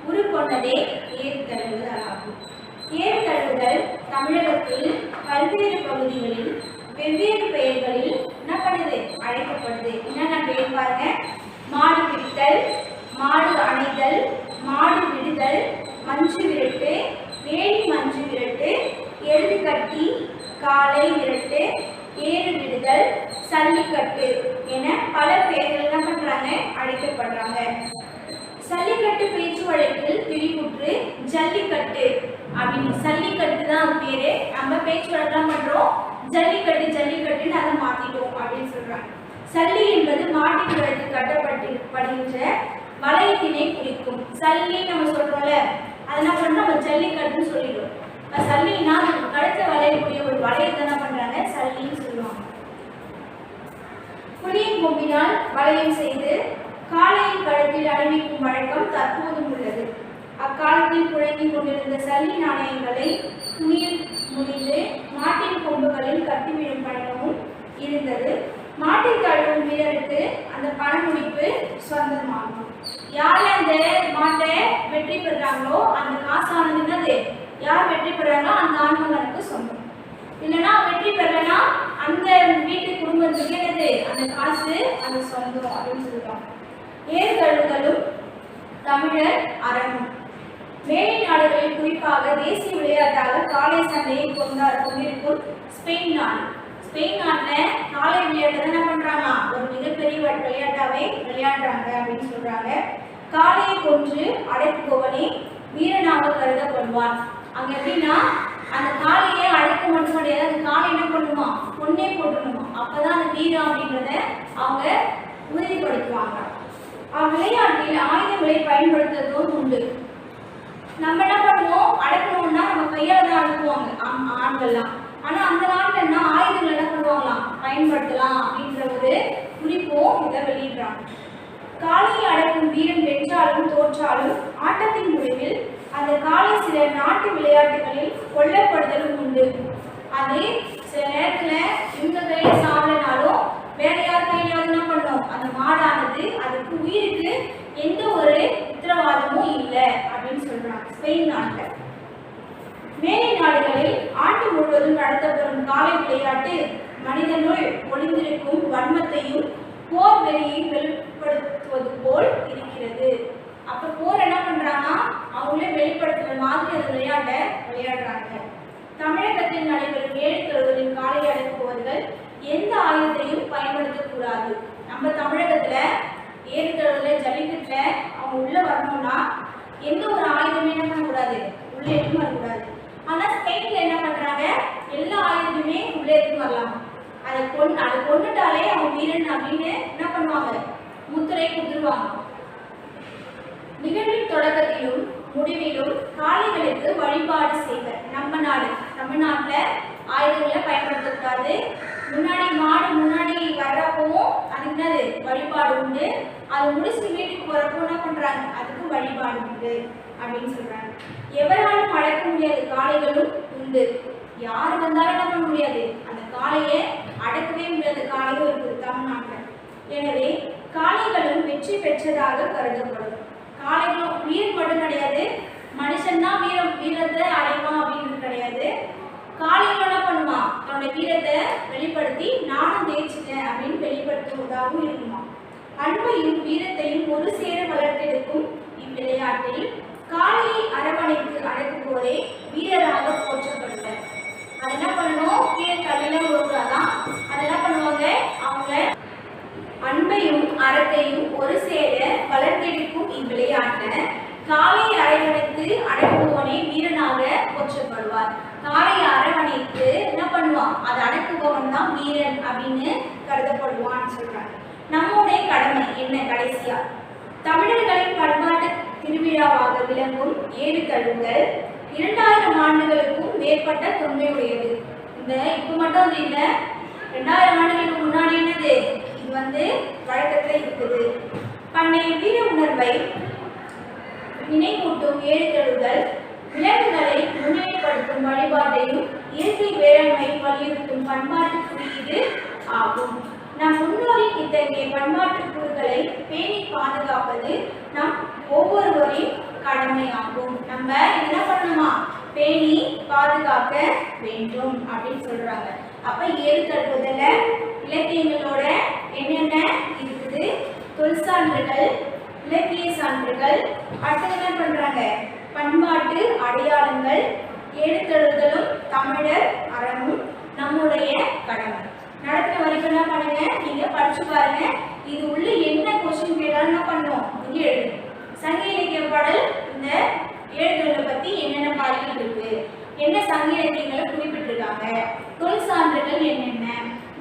உருக்கொண்டதே ஏறு தழுவுதல் ஆகும். ஏறு தழுவுதல் தமிழகத்தில் பல்வேறு பகுதிகளில் வெவ்வேறு பெயர்களில் என்ன பண்ணுது அழைக்கப்படுது. என்னென்ன பெயர் பாருங்க, மாடு பிடித்தல், மாடு அணைதல், மாடு விடுதல், மஞ்சு விரட்டு, வேலி மஞ்சு விரட்டு, எருது கட்டி, காலை விரட்டு, ஏறு விடுதல், சல்லிக்கட்டு என பல பெயர்கள் என்ன பண்றாங்க, அழைக்கப்படுறாங்க. சல்லிக்கட்டு பேச்சு வழக்கில் பிரிவுற்று ஜல்லிக்கட்டு அப்படின்னு, சல்லிக்கட்டு தான் பேரு, நம்ம பேச்சு வழக்கம் பண்றோம், ஜல்லிக்கட்டு ஜல்லிக்கட்டுன்னு அதை மாத்திட்டோம் அப்படின்னு சொல்றாங்க. சல்லி என்பது மாட்டின் கழுத்து கட்டப்படுகின்ற வளையத்தினை குறிக்கும். சல்லி நம்ம சொல்றோம்ல, அதெல்லாம் பண்ண நம்ம ஜல்லிக்கட்டுன்னு சொல்லிடுவோம். சல்லினா கழுத்தை வளையக்கூடிய ஒரு வளையத்தை என்ன பண்றாங்க, சல்லின்னு சொல்லுவாங்க. புலியின் கொம்பினால் வளையம் செய்து காளையின் கழுத்தில் அணிவிக்கும் வழக்கம் தற்போதும் உள்ளது. அக்காலத்தில் புழங்கிக் கொண்டிருந்த சல்லி நாணயங்களை துணியில் முடிந்து மாட்டின் கொம்புகளில் கட்டிவிடும் பழக்கமும் இருந்தது. மாட்டை தழுவும் வீரருக்கு அந்த பணமுடிப்பு சொந்தமாகும். யார் அந்த மாட்டை வெற்றி பெறாங்களோ அந்த காசானது என்னது, யார் வெற்றி பெறாங்களோ அந்த ஆண்மகனுக்கு சொந்தம். இல்லைன்னா வெற்றி பெறலன்னா அந்த வீட்டு குடும்பத்துக்கு என்னது, அந்த காசு அந்த சொந்தம் அப்படின்னு சொல்லுவாங்க. ஏறு தழுவுதலும் தமிழர் அறமும். மேலை நாடுகளில் குறிப்பாக தேசிய விளையாட்டாக காளை சண்டையை கொண்டிருக்கும் ஸ்பெயின் நாடு. ஸ்பெயின் நாட்டில் காளை விளையாட்டு என்ன பண்றாங்க, ஒரு மிகப்பெரிய விளையாட்டாவே விளையாடுறாங்க அப்படின்னு சொல்றாங்க. காளையை கொன்று அடைப்பவனே வீரனாக கருதப்படுவான். அங்க எப்படின்னா அந்த காளையை அடைக்க மட்டும் கிடையாது, அந்த காளை என்ன பண்ணுமா, பொண்ணே போட்டுணுமா, அப்பதான் அந்த வீரம் அப்படின்றத அவங்க உறுதிப்படுத்துவாங்க. அவ்விளையாட்டில் ஆயுதங்களை பயன்படுத்துவதும் உண்டு. நம்ம என்ன பண்ணுவோம், அடக்கணும்னா நம்ம கையால தான் அடக்குவாங்க ஆண்கள்லாம். ஆனா அந்த நாட்டில் என்ன ஆயுதங்கள் என்ன பண்ணுவாங்களாம், பயன்படுத்தலாம் அப்படின்ற ஒரு குறிப்பும் இதை வெளியிடுறாங்க. காளையை அடக்கும் வீரன் வென்றாலும் தோற்றாலும் ஆட்டத்தின் முடிவில் அந்த காளை சில நாட்டு விளையாட்டுகளில் கொல்லப்படுதலும் உண்டு. அது சில நேரத்துல இவங்க கையில சாவலனாலும் வேற யார் கையிலாவது என்ன பண்ணும், அந்த மாடானது அதுக்கு உயிருக்கு எந்த ஒரு உத்தரவாதமும் இல்லை அப்படின்னு சொல்றாங்க ஸ்பெயின் நாட்டில். மேலை நாடுகளில் ஆண்டு முழுவதும் நடத்தப்படும் காளை விளையாட்டு மனிதனுள் ஒளிந்திருக்கும் வன்மத்தையும் போர் வெறியையும் வெளிப்படுத்துவது போல் இருக்கிறது. அப்ப போர் என்ன பண்றாங்கன்னா அவங்களே வெளிப்படுத்துற மாதிரி அந்த விளையாட்டை விளையாடுறாங்க. தமிழகத்தில் நடைபெறும் ஏழு தழுவலின் காளை அடக்குபவர்கள் எந்த ஆயுதத்தையும் பயன்படுத்தக்கூடாது. நம்ம தமிழகத்துல ஏழு தழுவல ஜல்லிக்கட்டுல அவங்க உள்ள வரணும்னா எந்த ஒரு ஆயுதமே என்ன பண்ணக்கூடாது, உள்ளே எடுத்து வரக்கூடாது. ஆனா ஸ்பெயின்ல என்ன பண்றாங்க, எல்லா ஆயுதமே உள்ளே எடுத்து வரலாம். அதை கொண்டுட்டாலே அவங்க வீரன் அப்படின்னு என்ன பண்ணுவாங்க, முத்திரை கொடுத்துருவாங்க. நிகழ்வின் தொடக்கத்திலும் முடிவிலும் காளைகளுக்கு வழிபாடு செய்வர். நம்ம நாடு தமிழ்நாட்டுல ஆயுதங்களை பயன்படுத்தக்கூடாது. முன்னாடி மாடு முன்னாடி வர்றப்பவும் அதுக்கு என்னது வழிபாடு உண்டு. அது முடிச்சு வீட்டுக்கு போறப்போ என்ன பண்றாங்க, அதுக்கு வழிபாடு உண்டு அப்படின்னு சொல்றாங்க. எவராலும் அடக்க முடியாத காளைகளும் உண்டு. யாரு வந்தாலும் என்ன பண்ண முடியாது, அந்த காளையை அடக்கவே முடியாத காளையும் இருக்குது தமிழ்நாட்டில். எனவே காளைகளும் வெற்றி பெற்றதாக கருதப்படும். காளைகளும் வீரம் மட்டும் கிடையாது, மனுஷன் தான் வீரத்தை அடைவான் அப்படின்றது கிடையாது. காளைகள் என்ன பண்ணுவான், தன்னோட வீரத்தை வெளிப்படுத்தி நானும் ஜெயிச்சிட்டேன் அப்படின்னு வெளிப்படுத்துவதாகவும் இருக்குமா. அன்பையும் வீரத்தையும் ஒரு சேர வளர்த்தெடுக்கும் இவ்விளையாட்டில் காளையை அரவணைத்து அடக்குவோரே வீரராக போற்றப்படுவர். அது என்ன பண்ணணும், கீழே தள்ளிலாம் ஒருக்காதான் அதை என்ன பண்ணுவாங்க, அவங்க அன்பையும் அறத்தையும் ஒரு சேர வளர்த்தெடுக்கும் இவ்விளையாட்டை காளையை அரவணைத்து அடக்குபவனே வீரனாக போற்றப்படுவார். காளையை அரவணைத்து என்ன பண்ணுவான், அதை அடக்குபவன் தான் வீரன் அப்படின்னு கருதப்படுவான்னு சொல்றாங்க. நம்முடைய கடமை என்ன, கடைசியா தமிழர்களின் பண்பாட்டு திருவிழாவாக விளங்கும் ஏறு தழுவுதல் 2000 ஆண்டுகளுக்கும் மேற்பட்ட தொன்மையுடையது. இந்த இப்போ மட்டும் அது இல்லை, 2000 ஆண்டுகளுக்கு முன்னாடி என்னது இது வழக்கத்தில் இருக்குது. பண்டைய வீர உணர்வை நினைவூட்டும் ஏறு தழுவுதல் விலங்குகளை முன்னிலைப்படுத்தும் வழிபாட்டையும் இயற்கை வேளாண்மை வலியுறுத்தும் பண்பாட்டு குறியீடு ஆகும். நம் முன்னோரின் இத்தகைய பண்பாட்டு கூறுகளை பேணி பாதுகாப்பது நம் ஒவ்வொருவரின் கடமையாகும். நம்ம என்ன பண்ணணுமா, பேணி பாதுகாக்க வேண்டும் அப்படின்னு சொல்றாங்க. அப்ப ஏறு தழுவுதல்ல இலக்கியங்களோட என்னென்ன இருக்குது, தொல்சான்றுகள், இலக்கிய சான்றுகள், அடுத்து என்ன பண்றாங்க, பண்பாட்டு அடையாளங்கள், ஏறு தழுவுதலும் தமிழர் அறமும் நம்முடைய கடமை. நடத்தின வரைக்கும் என்ன பண்ணுங்க, நீங்க படிச்சு பாருங்க. இது உள்ள என்ன கொஸ்டின் கேட்டாலும் என்ன பண்ணணும், இங்க எழுதுங்க. சங்க இலக்கிய பாடல் இந்த எழுத்துக்களை பத்தி என்னென்ன பாடல்கள் இருக்கு, என்ன சங்க இலக்கியங்களை குறிப்பிட்டிருக்காங்க, தொல் சான்றுகள் என்னென்ன,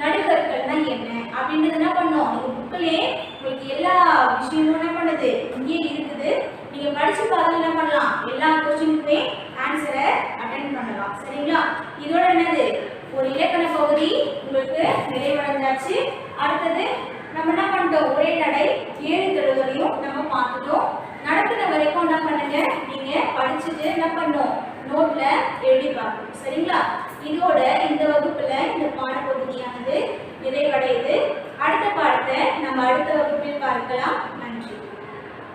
நடுகற்கள்னா என்ன அப்படின்றது என்ன பண்ணோம், இந்த புக்கிலே உங்களுக்கு எல்லா விஷயமும் என்ன பண்ணுது இங்கே இருக்குது. நீங்க படிச்சு பார்த்து என்ன பண்ணலாம், எல்லா கொஸ்டினுக்குமே ஆன்சரை அட்டென்ட் பண்ணலாம். சரிங்களா? இதோட என்னது ஒரு இலக்கண பகுதி உங்களுக்கு நிறைவடைஞ்சாச்சு. அடுத்தது நம்ம என்ன பண்ணிட்டோம், ஒரே நடை 7 தடவையும் நம்ம பார்த்துட்டோம். நடத்தின வரைக்கும் என்ன பண்ணுங்க, நீங்க படிச்சுட்டு என்ன பண்ணோம், நோட்ல எழுதி பார்க்கணும். சரிங்களா? இதோட இந்த வகுப்புல இந்த பாடப்பகுதியானது நிறைவடையுது. அடுத்த பாடத்தை நம்ம அடுத்த வகுப்பில் பார்க்கலாம். நன்றி.